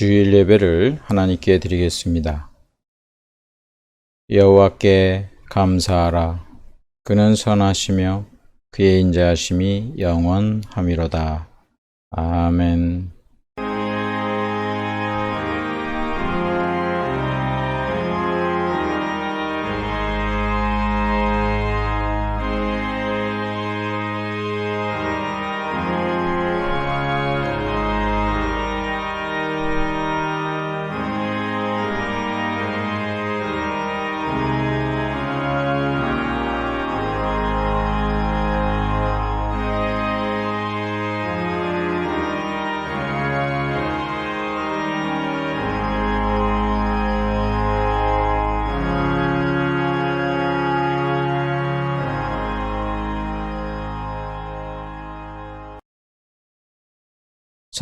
주일 예배를 하나님께 드리겠습니다. 여호와께 감사하라. 그는 선하시며 그의 인자하심이 영원하미로다. 아멘.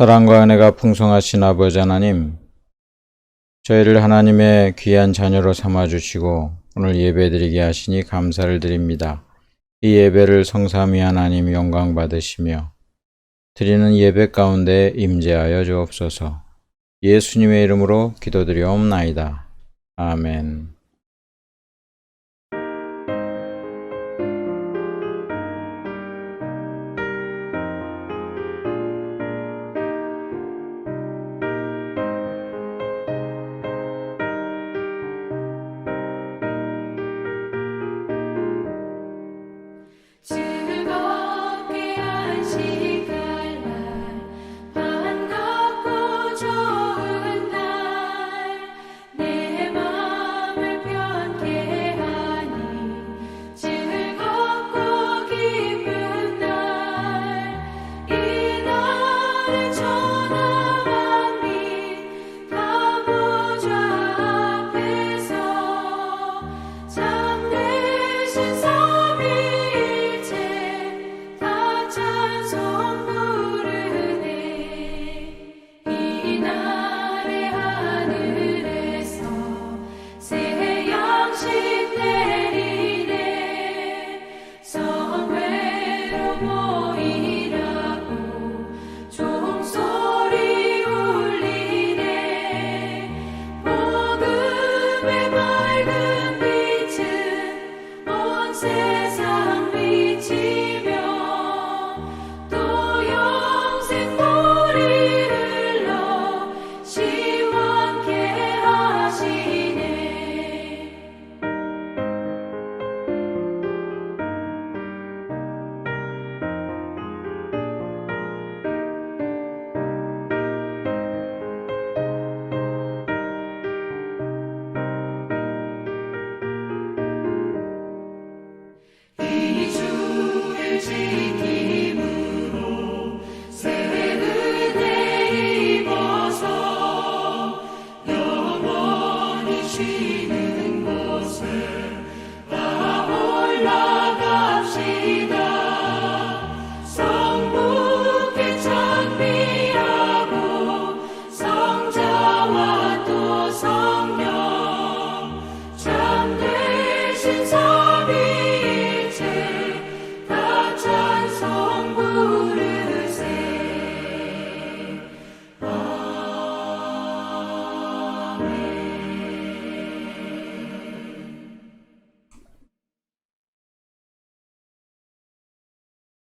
사랑과 은혜가 풍성하신 아버지 하나님, 저희를 하나님의 귀한 자녀로 삼아주시고 오늘 예배드리게 하시니 감사를 드립니다. 이 예배를 성삼위 하나님 영광 받으시며 드리는 예배 가운데 임재하여 주옵소서. 예수님의 이름으로 기도드리옵나이다. 아멘.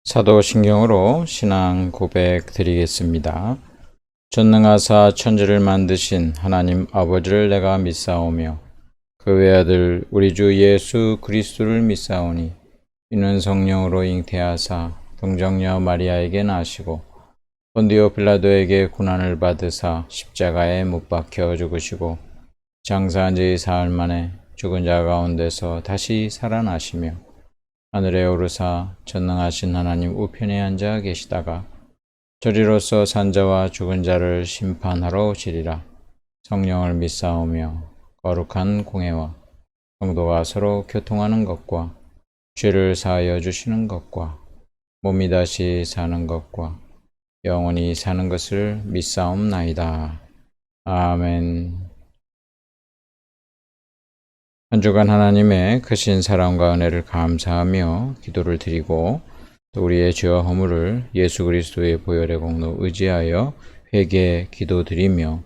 사도신경으로 신앙 고백 드리겠습니다. 전능하사 천지를 만드신 하나님 아버지를 내가 믿사오며 그 외아들 우리 주 예수 그리스도를 믿사오니 이는 성령으로 잉태하사 동정녀 마리아에게 나시고 본디오 빌라도에게 고난을 받으사 십자가에 못 박혀 죽으시고 장사한 지 사흘 만에 죽은 자 가운데서 다시 살아나시며 하늘에 오르사 전능하신 하나님 우편에 앉아 계시다가 저리로서 산자와 죽은 자를 심판하러 오시리라. 성령을 믿사오며 거룩한 공회와 성도가 서로 교통하는 것과 죄를 사하여 주시는 것과 몸이 다시 사는 것과 영원히 사는 것을 믿사옵나이다. 아멘. 한 주간 하나님의 크신 사랑과 은혜를 감사하며 기도를 드리고 또 우리의 죄와 허물을 예수 그리스도의 보혈의 공로 의지하여 회개 기도드리며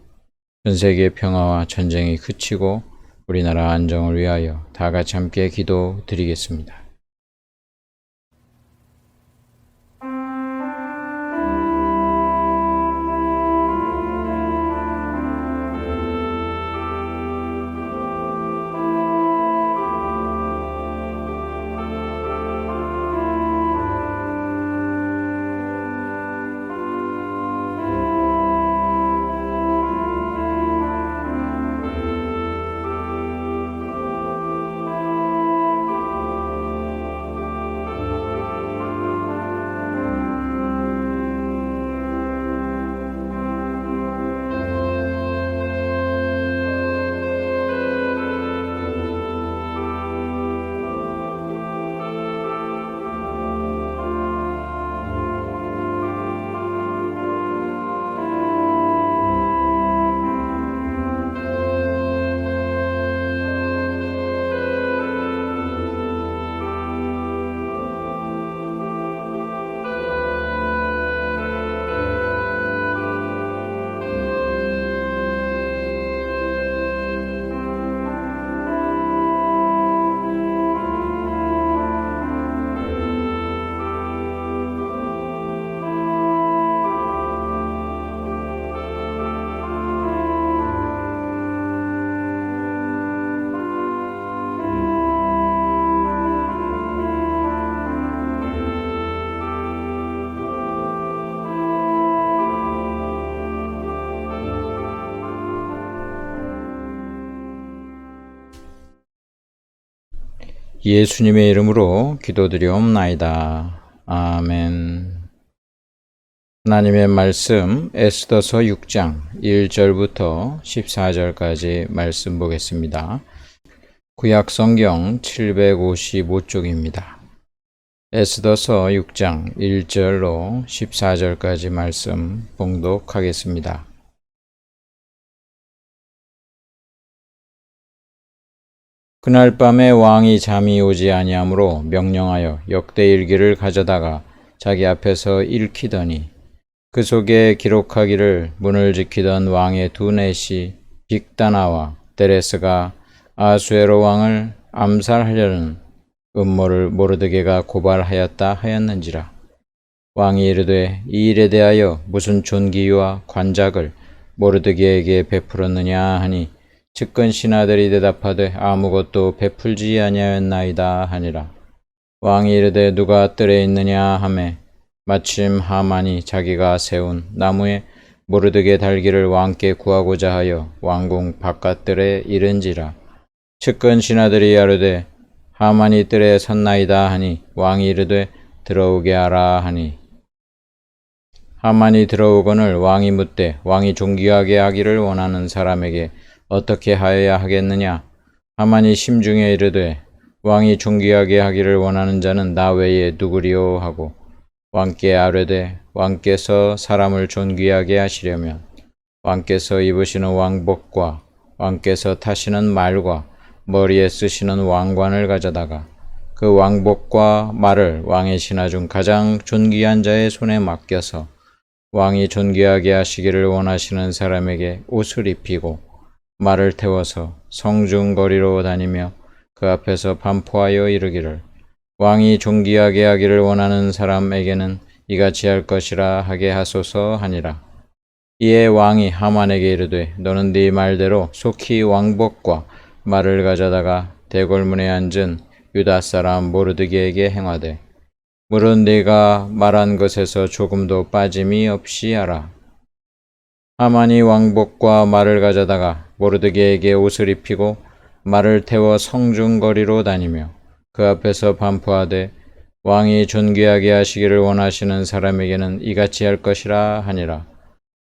전 세계 평화와 전쟁이 그치고 우리나라 안정을 위하여 다 같이 함께 기도드리겠습니다. 예수님의 이름으로 기도드리옵나이다. 아멘. 하나님의 말씀 에스더서 6장 1절부터 14절까지 말씀 보겠습니다. 구약성경 755쪽입니다. 에스더서 6장 1절로 14절까지 말씀 봉독하겠습니다. 그날 밤에 왕이 잠이 오지 아니하므로 명령하여 역대일기를 가져다가 자기 앞에서 읽히더니 그 속에 기록하기를 문을 지키던 왕의 두 내시 빅다나와 데레스가 아수에로 왕을 암살하려는 음모를 모르드게가 고발하였다 하였는지라. 왕이 이르되 이 일에 대하여 무슨 존귀와 관작을 모르드게에게 베풀었느냐 하니 측근 신하들이 대답하되 아무것도 베풀지 아니하였나이다 하니라. 왕이 이르되 누가 뜰에 있느냐 하매 마침 하만이 자기가 세운 나무에 모르드게 달기를 왕께 구하고자 하여 왕궁 바깥뜰에 이른지라. 측근 신하들이 아뢰되 하만이 뜰에 섰나이다 하니 왕이 이르되 들어오게 하라 하니 하만이 들어오거늘 왕이 묻되 왕이 존귀하게 하기를 원하는 사람에게 어떻게 하여야 하겠느냐? 하만이 심중에 이르되 왕이 존귀하게 하기를 원하는 자는 나 외에 누구리요 하고 왕께 아뢰되 왕께서 사람을 존귀하게 하시려면 왕께서 입으시는 왕복과 왕께서 타시는 말과 머리에 쓰시는 왕관을 가져다가 그 왕복과 말을 왕의 신하 중 가장 존귀한 자의 손에 맡겨서 왕이 존귀하게 하시기를 원하시는 사람에게 옷을 입히고 말을 태워서 성중거리로 다니며 그 앞에서 반포하여 이르기를 왕이 존귀하게 하기를 원하는 사람에게는 이같이 할 것이라 하게 하소서 하니라. 이에 왕이 하만에게 이르되 너는 네 말대로 속히 왕복과 말을 가져다가 대궐문에 앉은 유다 사람 모르드게에게 행하되 물은 네가 말한 것에서 조금도 빠짐이 없이 하라. 하만이 왕복과 말을 가져다가 모르드게에게 옷을 입히고 말을 태워 성중거리로 다니며 그 앞에서 반포하되 왕이 존귀하게 하시기를 원하시는 사람에게는 이같이 할 것이라 하니라.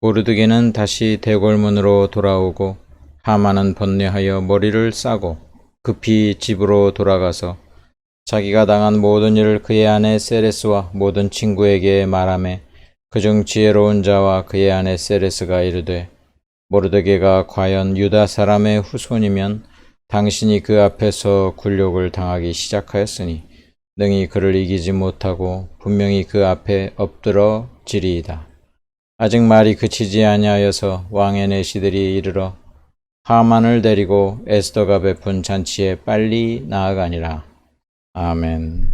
모르드게는 다시 대궐문으로 돌아오고 하만은 번뇌하여 머리를 싸고 급히 집으로 돌아가서 자기가 당한 모든 일을 그의 아내 세레스와 모든 친구에게 말하매 그중 지혜로운 자와 그의 아내 세레스가 이르되 모르드게가 과연 유다 사람의 후손이면 당신이 그 앞에서 굴욕을 당하기 시작하였으니 능히 그를 이기지 못하고 분명히 그 앞에 엎드러 지리이다. 아직 말이 그치지 아니하여서 왕의 내시들이 이르러 하만을 데리고 에스더가 베푼 잔치에 빨리 나아가니라. 아멘.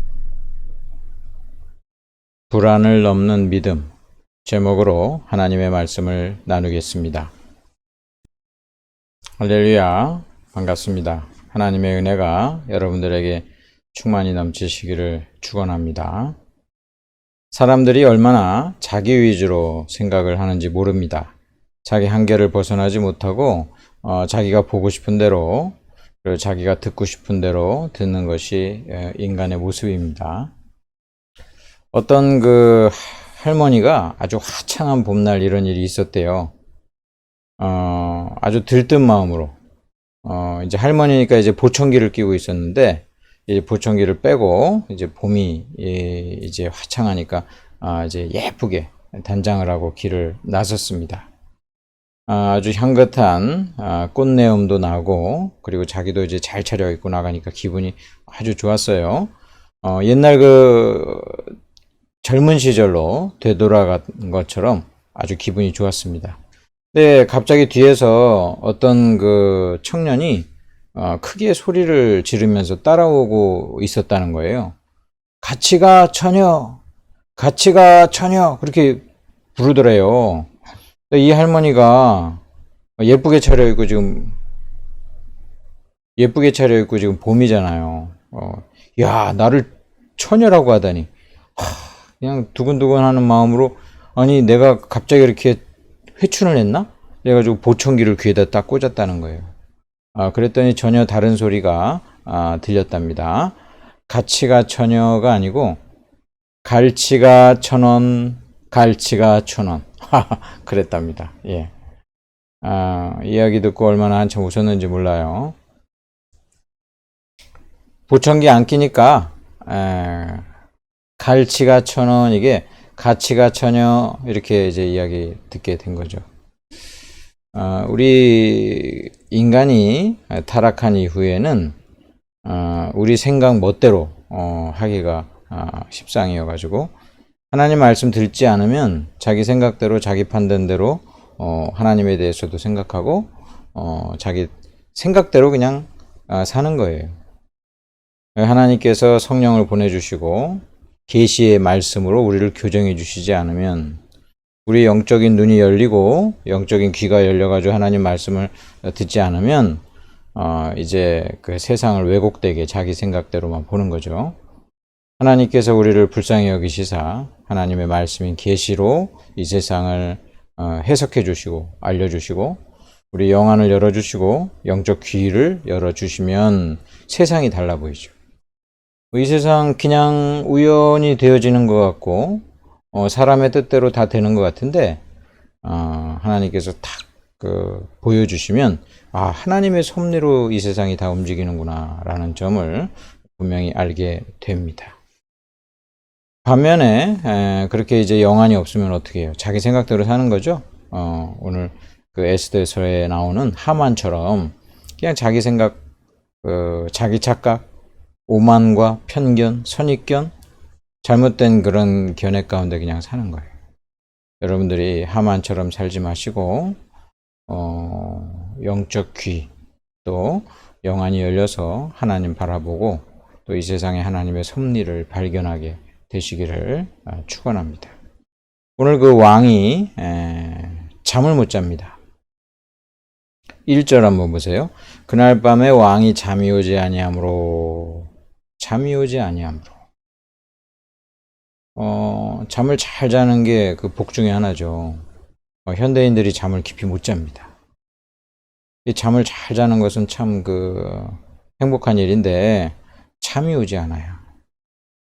불안을 넘는 믿음 제목으로 하나님의 말씀을 나누겠습니다. 할렐루야, 반갑습니다. 하나님의 은혜가 여러분들에게 충만히 넘치시기를 축원합니다. 사람들이 얼마나 자기 위주로 생각을 하는지 모릅니다. 자기 한계를 벗어나지 못하고 자기가 보고 싶은 대로, 그리고 자기가 듣고 싶은 대로 듣는 것이 인간의 모습입니다. 어떤 그 할머니가 아주 화창한 봄날 이런 일이 있었대요. 아주 들뜬 마음으로 이제 할머니니까 이제 보청기를 끼고 있었는데, 이제 보청기를 빼고 이제 봄이 이제 화창하니까 이제 예쁘게 단장을 하고 길을 나섰습니다. 아주 향긋한 꽃내음도 나고, 그리고 자기도 이제 잘 차려입고 나가니까 기분이 아주 좋았어요. 옛날 그 젊은 시절로 되돌아간 것처럼 아주 기분이 좋았습니다. 근데 갑자기 뒤에서 어떤 그 청년이 크게 소리를 지르면서 따라오고 있었다는 거예요. 같이 가 처녀, 같이 가 처녀, 그렇게 부르더래요. 이 할머니가 예쁘게 차려입고 지금 봄이잖아요. 야, 나를 처녀라고 하다니. 그냥 두근두근하는 마음으로, 아니 내가 갑자기 이렇게 회춘을 했나? 그래가지고 보청기를 귀에다 딱 꽂았다는 거예요. 그랬더니 전혀 다른 소리가 들렸답니다. 같이가 처녀가 아니고 갈치가 1,000원, 갈치가 1,000원. 그랬답니다. 예. 이야기 듣고 얼마나 한참 웃었는지 몰라요. 보청기 안 끼니까 갈치가 1,000원, 이게 가치가 처녀, 이렇게 이제 이야기 듣게 된 거죠. 우리 인간이 타락한 이후에는 우리 생각 멋대로 하기가 십상이어가지고, 하나님 말씀 듣지 않으면 자기 생각대로, 자기 판단대로 하나님에 대해서도 생각하고 자기 생각대로 그냥 사는 거예요. 하나님께서 성령을 보내주시고 계시의 말씀으로 우리를 교정해 주시지 않으면, 우리 영적인 눈이 열리고 영적인 귀가 열려가지고 하나님 말씀을 듣지 않으면 이제 그 세상을 왜곡되게 자기 생각대로만 보는 거죠. 하나님께서 우리를 불쌍히 여기시사 하나님의 말씀인 계시로 이 세상을 해석해 주시고 알려주시고, 우리 영안을 열어주시고 영적 귀를 열어주시면 세상이 달라 보이죠. 이 세상 그냥 우연히 되어지는 것 같고 사람의 뜻대로 다 되는 것 같은데, 하나님께서 딱 보여주시면 하나님의 섭리로 이 세상이 다 움직이는구나 라는 점을 분명히 알게 됩니다. 반면에 그렇게 이제 영안이 없으면 어떻게 해요? 자기 생각대로 사는 거죠. 오늘 그 에스더서에 나오는 하만처럼 그냥 자기 생각, 자기 착각, 오만과 편견, 선입견, 잘못된 그런 견해 가운데 그냥 사는 거예요. 여러분들이 하만처럼 살지 마시고 영적 귀, 또 영안이 열려서 하나님 바라보고 또 이 세상에 하나님의 섭리를 발견하게 되시기를 축원합니다. 오늘 그 왕이 잠을 못 잡니다. 1절 한번 보세요. 그날 밤에 왕이 잠이 오지 아니하므로. 잠을 잘 자는 게 그 복 중에 하나죠. 현대인들이 잠을 깊이 못 잡니다. 이 잠을 잘 자는 것은 참 행복한 일인데 잠이 오지 않아요.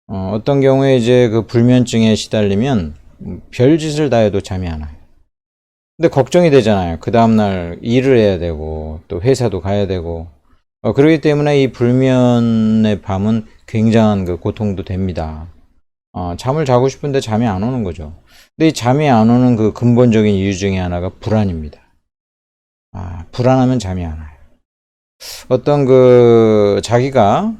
어떤 경우에 이제 그 불면증에 시달리면 별짓을 다 해도 잠이 안 와요. 근데 걱정이 되잖아요. 그 다음날 일을 해야 되고 또 회사도 가야 되고 그렇기 때문에 이 불면의 밤은 굉장한 그 고통도 됩니다. 잠을 자고 싶은데 잠이 안 오는 거죠. 근데 이 잠이 안 오는 그 근본적인 이유 중에 하나가 불안입니다. 불안하면 잠이 안 와요. 어떤 자기가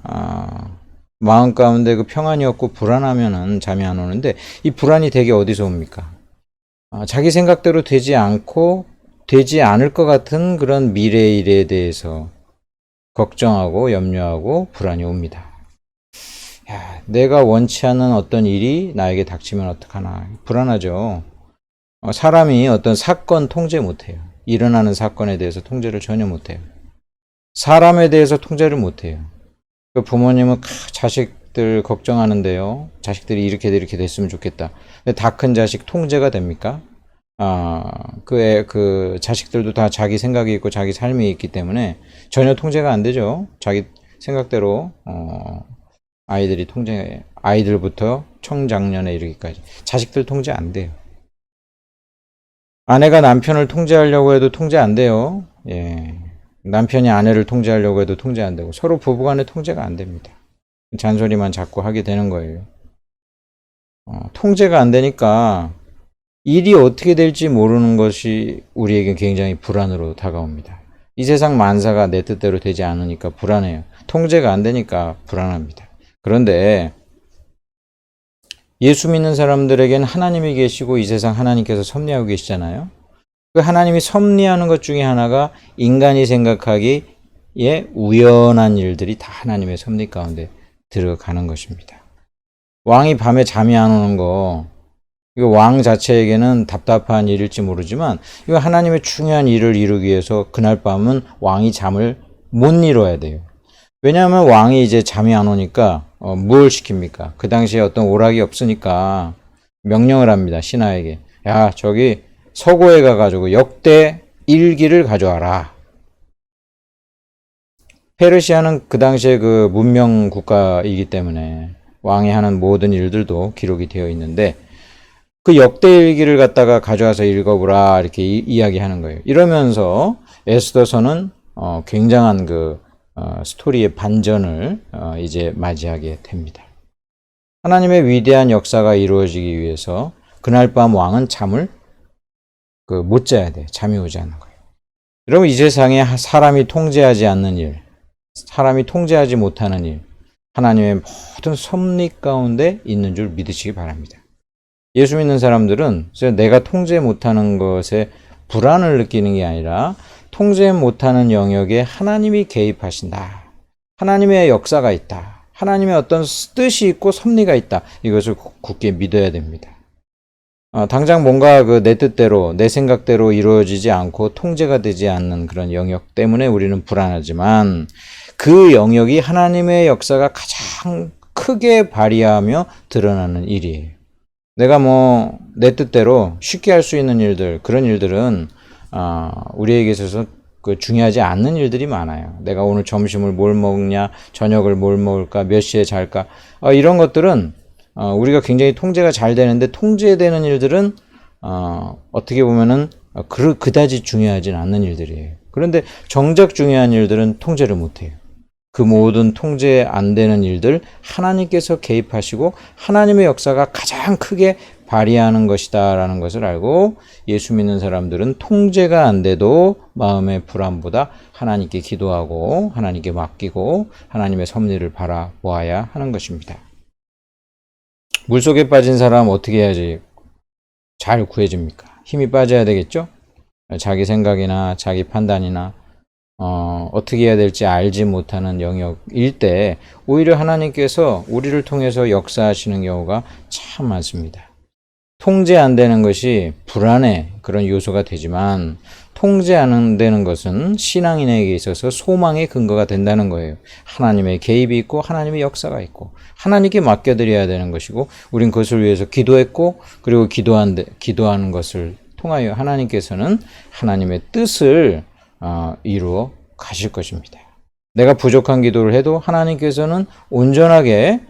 마음 가운데 그 평안이 없고 불안하면은 잠이 안 오는데, 이 불안이 대개 어디서 옵니까? 자기 생각대로 되지 않고 되지 않을 것 같은 그런 미래의 일에 대해서 걱정하고 염려하고 불안이 옵니다. 야, 내가 원치 않는 어떤 일이 나에게 닥치면 어떡하나 불안하죠. 사람이 어떤 사건 통제 못해요. 일어나는 사건에 대해서 통제를 전혀 못해요. 사람에 대해서 통제를 못해요. 그 부모님은 자식들 걱정하는데요. 자식들이 이렇게 됐으면 좋겠다. 근데 다 큰 자식 통제가 됩니까? 그 자식들도 다 자기 생각이 있고 자기 삶이 있기 때문에 전혀 통제가 안 되죠. 자기 생각대로, 아이들부터 청장년에 이르기까지. 자식들 통제 안 돼요. 아내가 남편을 통제하려고 해도 통제 안 돼요. 예. 남편이 아내를 통제하려고 해도 통제 안 되고 서로 부부간에 통제가 안 됩니다. 잔소리만 자꾸 하게 되는 거예요. 통제가 안 되니까 일이 어떻게 될지 모르는 것이 우리에게 굉장히 불안으로 다가옵니다. 이 세상 만사가 내 뜻대로 되지 않으니까 불안해요. 통제가 안 되니까 불안합니다. 그런데 예수 믿는 사람들에게는 하나님이 계시고 이 세상 하나님께서 섭리하고 계시잖아요. 그 하나님이 섭리하는 것 중에 하나가 인간이 생각하기에 우연한 일들이 다 하나님의 섭리 가운데 들어가는 것입니다. 왕이 밤에 잠이 안 오는 거, 이거 왕 자체에게는 답답한 일일지 모르지만 이거 하나님의 중요한 일을 이루기 위해서 그날 밤은 왕이 잠을 못 이뤄야 돼요. 왜냐하면 왕이 이제 잠이 안 오니까 뭘 시킵니까? 그 당시에 어떤 오락이 없으니까 명령을 합니다. 신하에게. 야, 저기 서고에 가가지고 역대 일기를 가져와라. 페르시아는 그 당시에 그 문명 국가이기 때문에 왕이 하는 모든 일들도 기록이 되어 있는데 그 역대 일기를 갖다가 가져와서 읽어보라 이렇게 이야기하는 거예요. 이러면서 에스더서는 굉장한 그 스토리의 반전을 이제 맞이하게 됩니다. 하나님의 위대한 역사가 이루어지기 위해서 그날 밤 왕은 잠을 못 자야 돼. 잠이 오지 않는 거예요. 여러분, 이 세상에 사람이 통제하지 않는 일, 사람이 통제하지 못하는 일, 하나님의 모든 섭리 가운데 있는 줄 믿으시기 바랍니다. 예수 믿는 사람들은 내가 통제 못하는 것에 불안을 느끼는 게 아니라 통제 못하는 영역에 하나님이 개입하신다. 하나님의 역사가 있다. 하나님의 어떤 뜻이 있고 섭리가 있다. 이것을 굳게 믿어야 됩니다. 당장 뭔가 내 뜻대로, 내 생각대로 이루어지지 않고 통제가 되지 않는 그런 영역 때문에 우리는 불안하지만 그 영역이 하나님의 역사가 가장 크게 발휘하며 드러나는 일이에요. 내가 내 뜻대로 쉽게 할 수 있는 일들, 그런 일들은 우리에게 있어서 중요하지 않는 일들이 많아요. 내가 오늘 점심을 뭘 먹냐, 저녁을 뭘 먹을까, 몇 시에 잘까, 이런 것들은 우리가 굉장히 통제가 잘 되는데 통제되는 일들은 어떻게 보면은 그다지 중요하진 않는 일들이에요. 그런데 정작 중요한 일들은 통제를 못해요. 그 모든 통제 안 되는 일들 하나님께서 개입하시고 하나님의 역사가 가장 크게 발휘하는 것이다라는 것을 알고 예수 믿는 사람들은 통제가 안 돼도 마음의 불안보다 하나님께 기도하고 하나님께 맡기고 하나님의 섭리를 바라보아야 하는 것입니다. 물속에 빠진 사람 어떻게 해야지 잘 구해집니까? 힘이 빠져야 되겠죠? 자기 생각이나 자기 판단이나 어떻게 해야 될지 알지 못하는 영역일 때 오히려 하나님께서 우리를 통해서 역사하시는 경우가 참 많습니다. 통제 안 되는 것이 불안의 그런 요소가 되지만 통제 안 되는 것은 신앙인에게 있어서 소망의 근거가 된다는 거예요. 하나님의 개입이 있고 하나님의 역사가 있고 하나님께 맡겨드려야 되는 것이고 우린 그것을 위해서 기도했고 그리고 기도하는 것을 통하여 하나님께서는 하나님의 뜻을 이루어 가실 것입니다. 내가 부족한 기도를 해도 하나님께서는 온전하게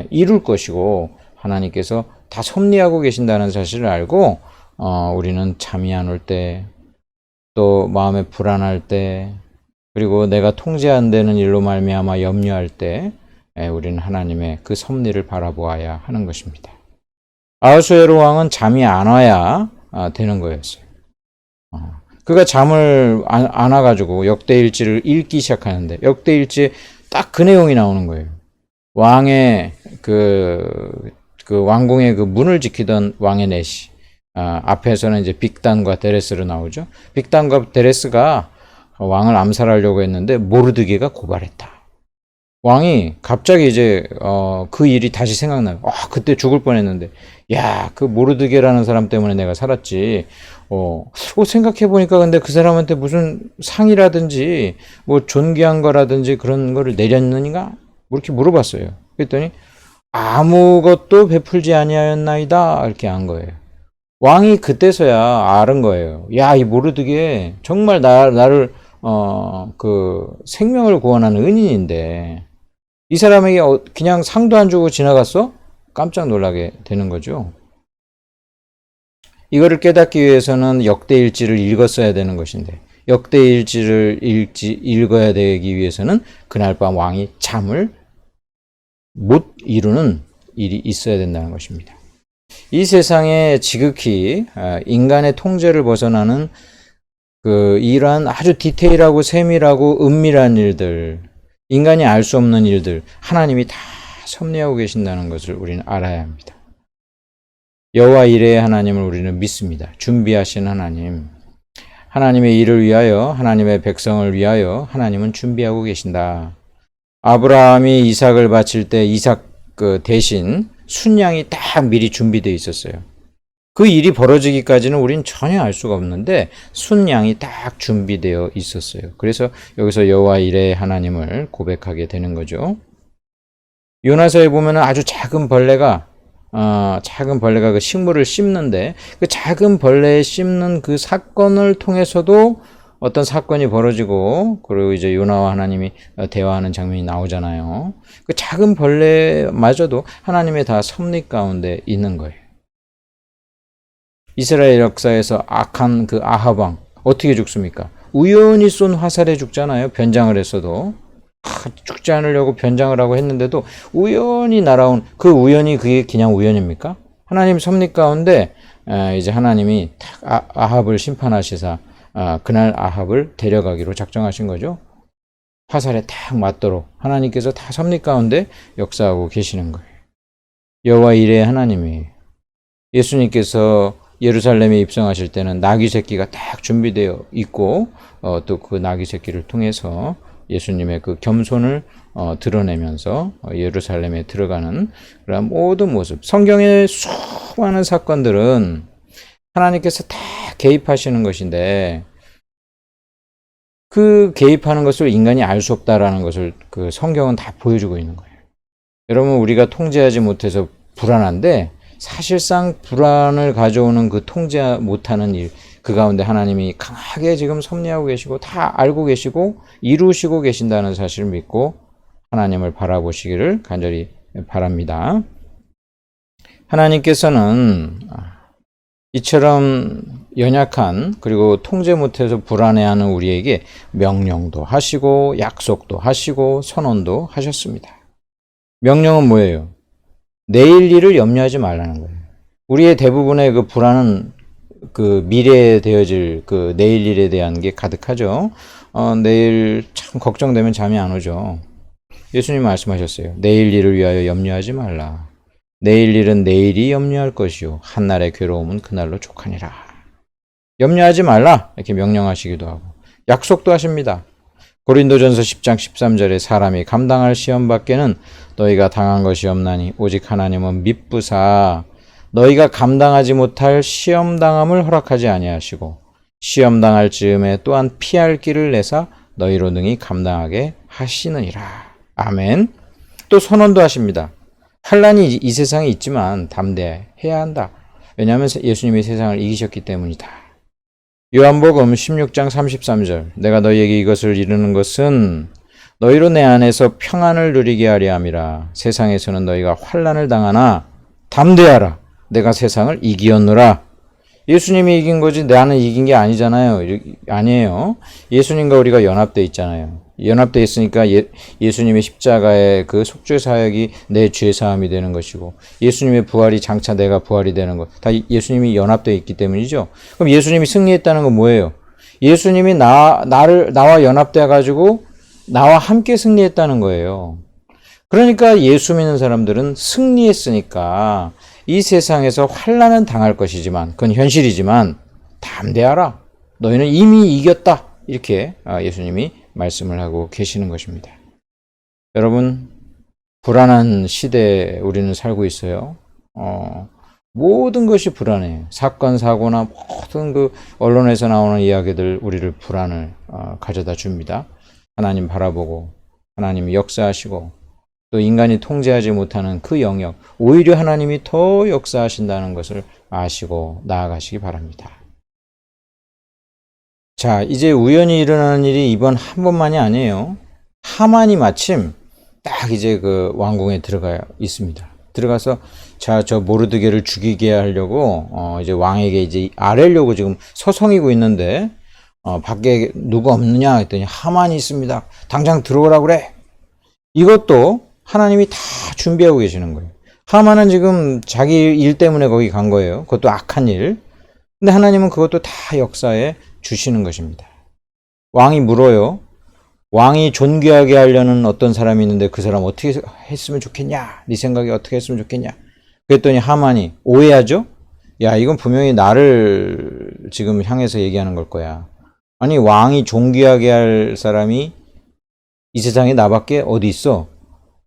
이룰 것이고 하나님께서 다 섭리하고 계신다는 사실을 알고 우리는 잠이 안 올 때, 또 마음에 불안할 때, 그리고 내가 통제 안 되는 일로 말미암아 염려할 때 우리는 하나님의 그 섭리를 바라보아야 하는 것입니다. 아하수에로 왕은 잠이 안 와야 되는 거였어요. 그가 잠을 안 와가지고 역대일지를 읽기 시작하는데 역대일지에 딱 그 내용이 나오는 거예요. 왕의 그 왕궁의 그 문을 지키던 왕의 내시, 앞에서는 이제 빅단과 데레스로 나오죠. 빅단과 데레스가 왕을 암살하려고 했는데 모르드게가 고발했다. 왕이 갑자기 이제 그 일이 다시 생각나요. 그때 죽을 뻔했는데, 야, 그 모르드게라는 사람 때문에 내가 살았지. 생각해 보니까 근데 그 사람한테 무슨 상이라든지 뭐 존귀한 거라든지 그런 거를 내렸느니가 뭐 이렇게 물어봤어요. 그랬더니 아무것도 베풀지 아니하였나이다 이렇게 한 거예요. 왕이 그때서야 알은 거예요. 야, 이 모르드게 정말 나를 그 생명을 구원하는 은인인데 이 사람에게 그냥 상도 안 주고 지나갔어? 깜짝 놀라게 되는 거죠. 이거를 깨닫기 위해서는 역대일지를 읽었어야 되는 것인데 역대일지를 읽어야 되기 위해서는 그날 밤 왕이 잠을 못 이루는 일이 있어야 된다는 것입니다. 이 세상에 지극히 인간의 통제를 벗어나는 이러한 아주 디테일하고 세밀하고 은밀한 일들, 인간이 알 수 없는 일들, 하나님이 다 섭리하고 계신다는 것을 우리는 알아야 합니다. 여호와 이레의 하나님을 우리는 믿습니다. 준비하신 하나님, 하나님의 일을 위하여, 하나님의 백성을 위하여 하나님은 준비하고 계신다. 아브라함이 이삭을 바칠 때 이삭 대신 순양이 딱 미리 준비되어 있었어요. 그 일이 벌어지기까지는 우린 전혀 알 수가 없는데 순양이 딱 준비되어 있었어요. 그래서 여기서 여호와 이레의 하나님을 고백하게 되는 거죠. 요나서에 보면은 아주 작은 벌레가 그 식물을 씹는데 그 작은 벌레에 씹는 그 사건을 통해서도 어떤 사건이 벌어지고 그리고 이제 요나와 하나님이 대화하는 장면이 나오잖아요. 그 작은 벌레마저도 하나님의 다 섭리 가운데 있는 거예요. 이스라엘 역사에서 악한 그 아합 왕 어떻게 죽습니까? 우연히 쏜 화살에 죽잖아요. 변장을 했어도 죽지 않으려고 변장을 하고 했는데도 우연히 날아온 그 우연이 그게 그냥 우연입니까? 하나님 섭리 가운데 이제 하나님이 딱 아합을 심판하시사 그날 아합을 데려가기로 작정하신 거죠. 화살에 딱 맞도록 하나님께서 다 섭리 가운데 역사하고 계시는 거예요. 여호와 이레의 하나님이 예수님께서 예루살렘에 입성하실 때는 나귀 새끼가 딱 준비되어 있고 또 그 나귀 새끼를 통해서 예수님의 그 겸손을 드러내면서 예루살렘에 들어가는 그런 모든 모습, 성경의 수많은 사건들은 하나님께서 다 개입하시는 것인데 그 개입하는 것을 인간이 알 수 없다라는 것을 그 성경은 다 보여주고 있는 거예요. 여러분, 우리가 통제하지 못해서 불안한데 사실상 불안을 가져오는 그 통제 못하는 일, 그 가운데 하나님이 강하게 지금 섭리하고 계시고 다 알고 계시고 이루시고 계신다는 사실을 믿고 하나님을 바라보시기를 간절히 바랍니다. 하나님께서는 이처럼 연약한 그리고 통제 못해서 불안해하는 우리에게 명령도 하시고 약속도 하시고 선언도 하셨습니다. 명령은 뭐예요? 내일 일을 염려하지 말라는 거예요. 우리의 대부분의 그 불안은 그 미래에 되어질 그 내일 일에 대한 게 가득하죠. 내일 참 걱정되면 잠이 안 오죠. 예수님 말씀하셨어요. 내일 일을 위하여 염려하지 말라. 내일 일은 내일이 염려할 것이요 한날의 괴로움은 그날로 족하니라. 염려하지 말라 이렇게 명령하시기도 하고 약속도 하십니다. 고린도전서 10장 13절에 사람이 감당할 시험 밖에는 너희가 당한 것이 없나니 오직 하나님은 미쁘사 너희가 감당하지 못할 시험 당함을 허락하지 아니하시고 시험 당할 즈음에 또한 피할 길을 내사 너희로 능히 감당하게 하시느니라. 아멘. 또 선언도 하십니다. 환난이 이 세상에 있지만 담대해야 한다. 왜냐하면 예수님이 세상을 이기셨기 때문이다. 요한복음 16장 33절 내가 너희에게 이것을 이르는 것은 너희로 내 안에서 평안을 누리게 하려 함이라. 세상에서는 너희가 환난을 당하나 담대하라. 내가 세상을 이기었노라. 예수님이 이긴 거지 나는 이긴 게 아니잖아요. 아니에요. 예수님과 우리가 연합되어 있잖아요. 연합되어 있으니까 예수님의 십자가의 그 속죄 사역이 내 죄 사함이 되는 것이고 예수님의 부활이 장차 내가 부활이 되는 것. 다 예수님이 연합되어 있기 때문이죠. 그럼 예수님이 승리했다는 건 뭐예요? 예수님이 나와 연합되어 가지고 나와 함께 승리했다는 거예요. 그러니까 예수 믿는 사람들은 승리했으니까 이 세상에서 환난은 당할 것이지만, 그건 현실이지만 담대하라. 너희는 이미 이겼다. 이렇게 예수님이 말씀을 하고 계시는 것입니다. 여러분, 불안한 시대에 우리는 살고 있어요. 모든 것이 불안해요. 사건, 사고나 모든 그 언론에서 나오는 이야기들 우리를 불안을 가져다 줍니다. 하나님 바라보고 하나님이 역사하시고 또 인간이 통제하지 못하는 그 영역, 오히려 하나님이 더 역사하신다는 것을 아시고 나아가시기 바랍니다. 자, 이제 우연히 일어나는 일이 이번 한 번만이 아니에요. 하만이 마침 딱 이제 그 왕궁에 들어가 있습니다. 들어가서 자, 저 모르드게를 죽이게 하려고 이제 왕에게 이제 아뢰려고 지금 서성이고 있는데 밖에 누구 없느냐 했더니 하만이 있습니다. 당장 들어오라 그래. 이것도 하나님이 다 준비하고 계시는 거예요. 하만은 지금 자기 일 때문에 거기 간 거예요. 그것도 악한 일. 근데 하나님은 그것도 다 역사에 주시는 것입니다. 왕이 물어요. 왕이 존귀하게 하려는 어떤 사람이 있는데 그 사람 어떻게 했으면 좋겠냐? 네 생각에 어떻게 했으면 좋겠냐? 그랬더니 하만이 오해하죠? 야, 이건 분명히 나를 지금 향해서 얘기하는 걸 거야. 아니, 왕이 존귀하게 할 사람이 이 세상에 나밖에 어디 있어?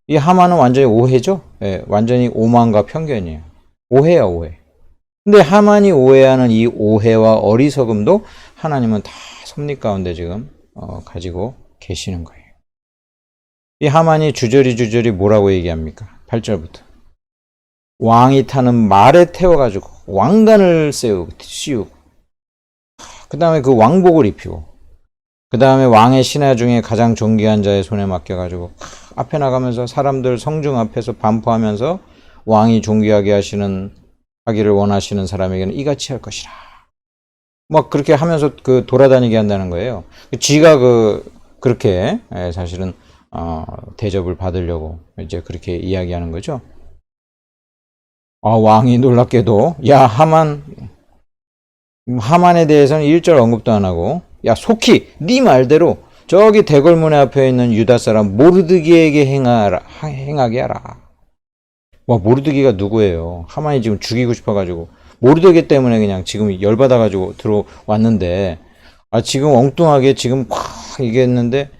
이 하만은 완전히 오해죠? 예, 완전히 오만과 편견이에요. 오해야, 오해. 근데 하만이 오해하는 이 오해와 어리석음도 하나님은 다 섭리 가운데 지금 가지고 계시는 거예요. 이 하만이 주저리 뭐라고 얘기합니까? 8절부터. 왕이 타는 말에 태워가지고 왕관을 씌우고 그 다음에 그 왕복을 입히고 그 다음에 왕의 신하 중에 가장 존귀한 자의 손에 맡겨가지고 앞에 나가면서 사람들 성중 앞에서 반포하면서 왕이 존귀하게 하기를 원하시는 사람에게는 이같이 할 것이라. 막 그렇게 하면서 그 돌아다니게 한다는 거예요. 쥐가 그렇게 사실은 대접을 받으려고 이제 그렇게 이야기하는 거죠. 왕이 놀랍게도 야 하만에 대해서는 1절 언급도 안 하고 야 속히 네 말대로 저기 대궐문에 앞에 있는 유다 사람 모르드기에게 행하게 하라. 모르드기가 누구예요? 하만이 지금 죽이고 싶어가지고 모르드기 때문에 그냥 지금 열받아가지고 들어왔는데 지금 엉뚱하게 지금 확 얘기했는데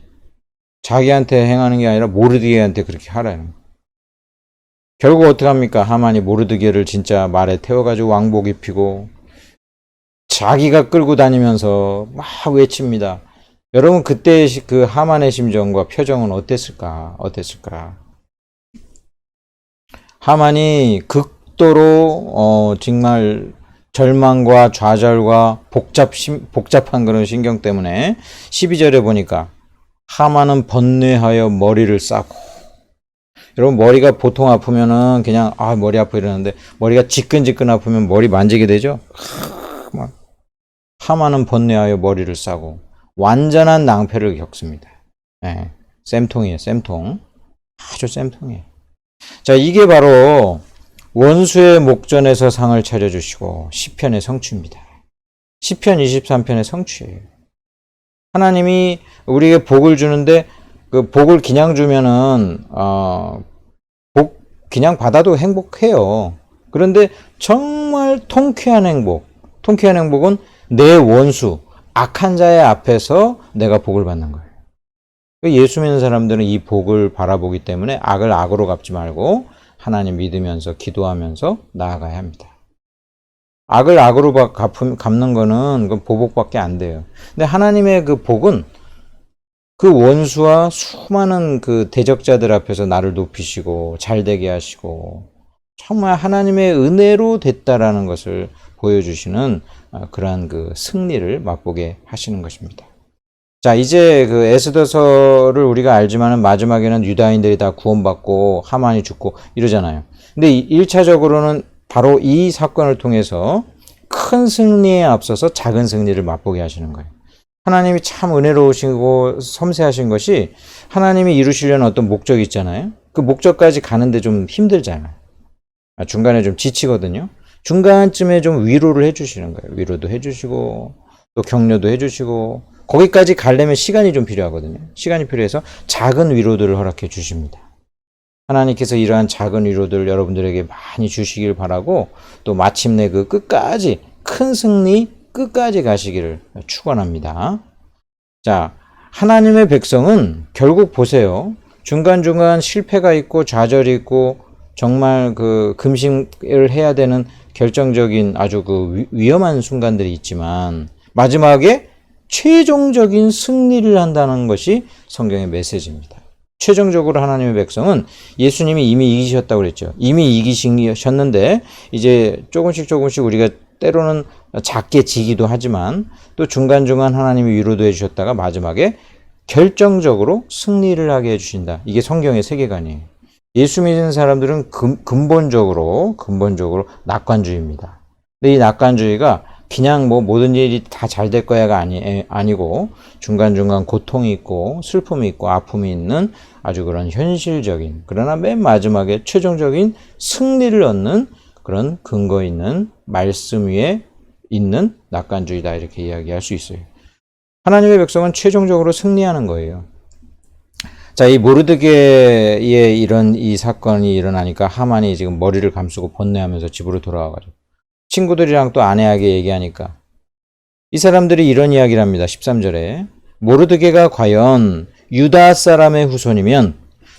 자기한테 행하는 게 아니라 모르드기한테 그렇게 하라는. 결국 어떻게 합니까? 하만이 모르드기를 진짜 말에 태워가지고 왕복 입히고 자기가 끌고 다니면서 막 외칩니다. 여러분 그때 그 하만의 심정과 표정은 어땠을까? 하만이 극도로 정말 절망과 좌절과 복잡한 그런 신경 때문에 12절에 보니까 하만은 번뇌하여 머리를 싸고 여러분 머리가 보통 아프면은 그냥 머리 아파 이러는데 머리가 지끈지끈 아프면 머리 만지게 되죠. 하만은 번뇌하여 머리를 싸고 완전한 낭패를 겪습니다. 네, 쌤통이에요. 쌤통. 아주 쌤통이에요. 자, 이게 바로 원수의 목전에서 상을 차려주시고 시편의 성취입니다. 시편 23편의 성취예요. 하나님이 우리에게 복을 주는데 그 복을 그냥 주면은 복 그냥 받아도 행복해요. 그런데 정말 통쾌한 행복은 내 원수, 악한 자의 앞에서 내가 복을 받는 거예요. 예수 믿는 사람들은 이 복을 바라보기 때문에 악을 악으로 갚지 말고 하나님 믿으면서 기도하면서 나아가야 합니다. 악을 악으로 갚는 거는 그건 보복밖에 안 돼요. 근데 하나님의 그 복은 그 원수와 수많은 그 대적자들 앞에서 나를 높이시고 잘되게 하시고 정말 하나님의 은혜로 됐다라는 것을 보여주시는 그러한 그 승리를 맛보게 하시는 것입니다. 자, 이제 그 에스더서를 우리가 알지만은 마지막에는 유다인들이 다 구원받고 하만이 죽고 이러잖아요. 근데 1차적으로는 바로 이 사건을 통해서 큰 승리에 앞서서 작은 승리를 맛보게 하시는 거예요. 하나님이 참 은혜로우시고 섬세하신 것이 하나님이 이루시려는 어떤 목적이 있잖아요. 그 목적까지 가는데 좀 힘들잖아요. 중간에 좀 지치거든요. 중간쯤에 좀 위로를 해주시는 거예요. 위로도 해주시고 또 격려도 해주시고 거기까지 가려면 시간이 좀 필요하거든요. 시간이 필요해서 작은 위로들을 허락해 주십니다. 하나님께서 이러한 작은 위로들 여러분들에게 많이 주시길 바라고, 또 마침내 그 끝까지 큰 승리 끝까지 가시기를 축원합니다. 자, 하나님의 백성은 결국 보세요. 중간중간 실패가 있고 좌절이 있고 정말 그 금식을 해야 되는 결정적인 아주 그 위험한 순간들이 있지만 마지막에 최종적인 승리를 한다는 것이 성경의 메시지입니다. 최종적으로 하나님의 백성은 예수님이 이미 이기셨다고 그랬죠. 이미 이기셨는데 이제 조금씩 우리가 때로는 작게 지기도 하지만 또 중간중간 하나님이 위로도 해주셨다가 마지막에 결정적으로 승리를 하게 해주신다. 이게 성경의 세계관이에요. 예수 믿는 사람들은 근본적으로 낙관주의입니다. 근데 이 낙관주의가 그냥 뭐 모든 일이 다 잘 될 거야가 아니고 중간중간 고통이 있고 슬픔이 있고 아픔이 있는 아주 그런 현실적인, 그러나 맨 마지막에 최종적인 승리를 얻는 그런 근거 있는 말씀 위에 있는 낙관주의다, 이렇게 이야기할 수 있어요. 하나님의 백성은 최종적으로 승리하는 거예요. 자, 이 모르드게의 이 사건이 일어나니까 하만이 지금 머리를 감추고 번뇌하면서 집으로 돌아와가지고 친구들이랑 또 아내에게 얘기하니까 이 사람들이 이런 이야기를 합니다. 13절에 모르드게가 과연 유다 사람의 후손이면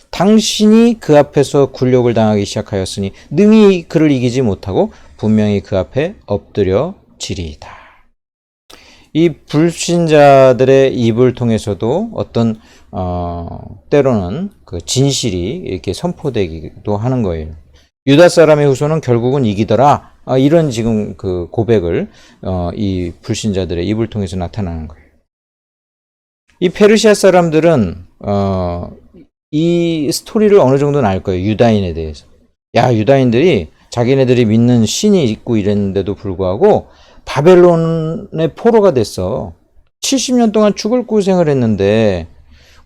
당신이 그 앞에서 굴욕을 당하기 시작하였으니 능히 그를 이기지 못하고 분명히 그 앞에 엎드려 지리이다. 이 불신자들의 입을 통해서도 어떤 때로는 그 진실이 이렇게 선포되기도 하는 거예요. 유다 사람의 후손은 결국은 이기더라. 이런 지금 그 고백을 이 불신자들의 입을 통해서 나타나는 거예요. 이 페르시아 사람들은 이 스토리를 어느 정도는 알 거예요. 유다인에 대해서. 야, 유다인들이 자기네들이 믿는 신이 있고 이랬는데도 불구하고 바벨론의 포로가 됐어. 70년 동안 죽을 고생을 했는데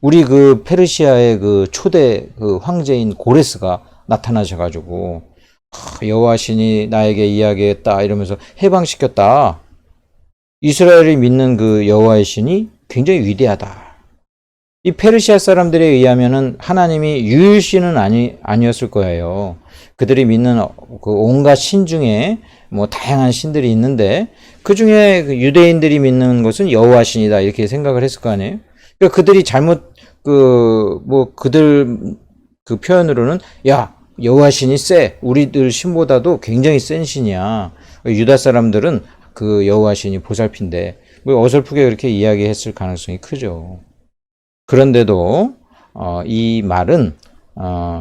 우리 그 페르시아의 그 초대 그 황제인 고레스가 나타나셔가지고 여호와 신이 나에게 이야기했다 이러면서 해방시켰다. 이스라엘이 믿는 그 여호와의 신이 굉장히 위대하다. 이 페르시아 사람들에 의하면은 하나님이 유일신은 아니었을 거예요. 그들이 믿는 그 온갖 신 중에 뭐 다양한 신들이 있는데 그 중에 그 유대인들이 믿는 것은 여호와 신이다 이렇게 생각을 했을 거 아니에요. 그러니까 그들이 잘못 그들 그 표현으로는 야, 여호와 신이 세. 우리들 신보다도 굉장히 센 신이야. 유다 사람들은 그 여호와 신이 보살핀데 뭐 어설프게 그렇게 이야기했을 가능성이 크죠. 그런데도 이 말은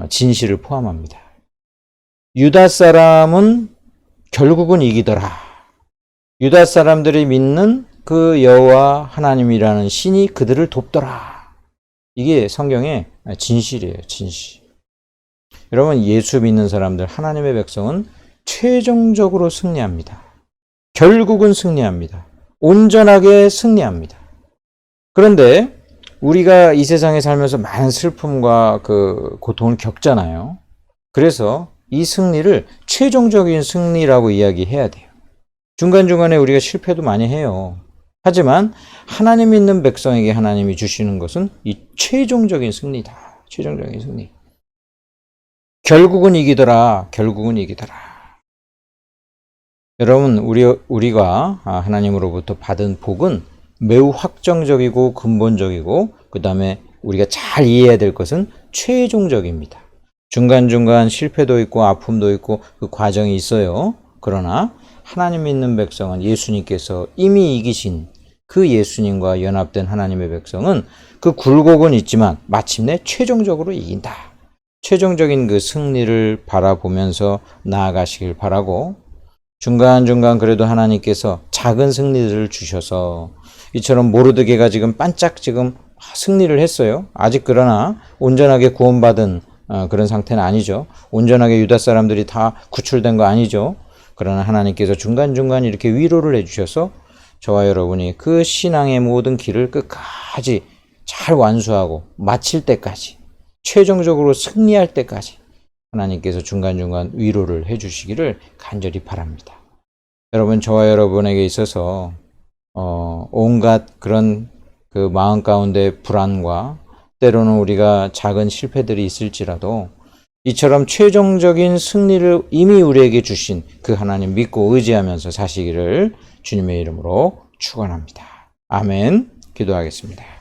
진실을 포함합니다. 유다 사람은 결국은 이기더라. 유다 사람들이 믿는 그 여호와 하나님이라는 신이 그들을 돕더라. 이게 성경의 진실이에요. 진실. 여러분, 예수 믿는 사람들, 하나님의 백성은 최종적으로 승리합니다. 결국은 승리합니다. 온전하게 승리합니다. 그런데 우리가 이 세상에 살면서 많은 슬픔과 그 고통을 겪잖아요. 그래서 이 승리를 최종적인 승리라고 이야기해야 돼요. 중간중간에 우리가 실패도 많이 해요. 하지만 하나님 믿는 백성에게 하나님이 주시는 것은 이 최종적인 승리다. 최종적인 승리. 결국은 이기더라. 결국은 이기더라. 여러분, 우리가 하나님으로부터 받은 복은 매우 확정적이고 근본적이고 그 다음에 우리가 잘 이해해야 될 것은 최종적입니다. 중간중간 실패도 있고 아픔도 있고 그 과정이 있어요. 그러나 하나님 믿는 백성은 예수님께서 이미 이기신 그 예수님과 연합된 하나님의 백성은 그 굴곡은 있지만 마침내 최종적으로 이긴다. 최종적인 그 승리를 바라보면서 나아가시길 바라고, 중간중간 그래도 하나님께서 작은 승리들을 주셔서 이처럼 모르드게가 지금 반짝 지금 승리를 했어요. 아직 그러나 온전하게 구원받은 그런 상태는 아니죠. 온전하게 유다 사람들이 다 구출된 거 아니죠. 그러나 하나님께서 중간중간 이렇게 위로를 해주셔서 저와 여러분이 그 신앙의 모든 길을 끝까지 잘 완수하고 마칠 때까지, 최종적으로 승리할 때까지 하나님께서 중간중간 위로를 해주시기를 간절히 바랍니다. 여러분, 저와 여러분에게 있어서 온갖 그런 그 마음 가운데 불안과 때로는 우리가 작은 실패들이 있을지라도 이처럼 최종적인 승리를 이미 우리에게 주신 그 하나님 믿고 의지하면서 사시기를 주님의 이름으로 축원합니다. 아멘. 기도하겠습니다.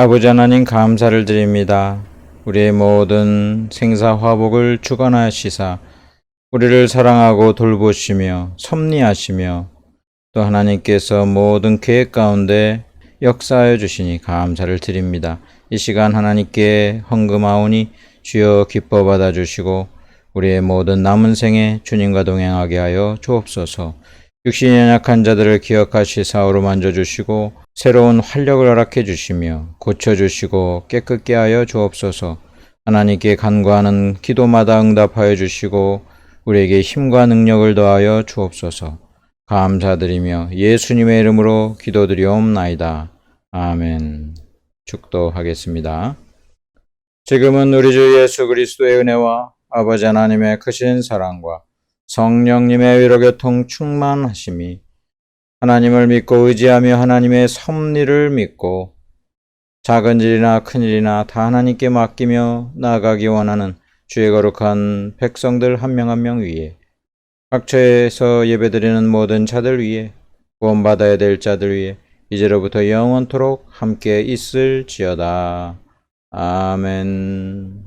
아버지 하나님 감사를 드립니다. 우리의 모든 생사화복을 주관하시사 우리를 사랑하고 돌보시며 섭리하시며 또 하나님께서 모든 계획 가운데 역사하여 주시니 감사를 드립니다. 이 시간 하나님께 헌금하오니 주여 기뻐 받아주시고 우리의 모든 남은 생에 주님과 동행하게 하여 주옵소서. 육신이 연약한 자들을 기억하시사 어루만져 주시고 새로운 활력을 허락해 주시며 고쳐주시고 깨끗게 하여 주옵소서. 하나님께 간구하는 기도마다 응답하여 주시고 우리에게 힘과 능력을 더하여 주옵소서. 감사드리며 예수님의 이름으로 기도드리옵나이다. 아멘. 축도하겠습니다. 지금은 우리 주 예수 그리스도의 은혜와 아버지 하나님의 크신 사랑과 성령님의 위로교통 충만하심이 하나님을 믿고 의지하며 하나님의 섭리를 믿고 작은 일이나 큰 일이나 다 하나님께 맡기며 나아가기 원하는 주의 거룩한 백성들 한 명 한 명 위에 각처에서 예배드리는 모든 자들 위에 구원받아야 될 자들 위에 이제로부터 영원토록 함께 있을지어다. 아멘.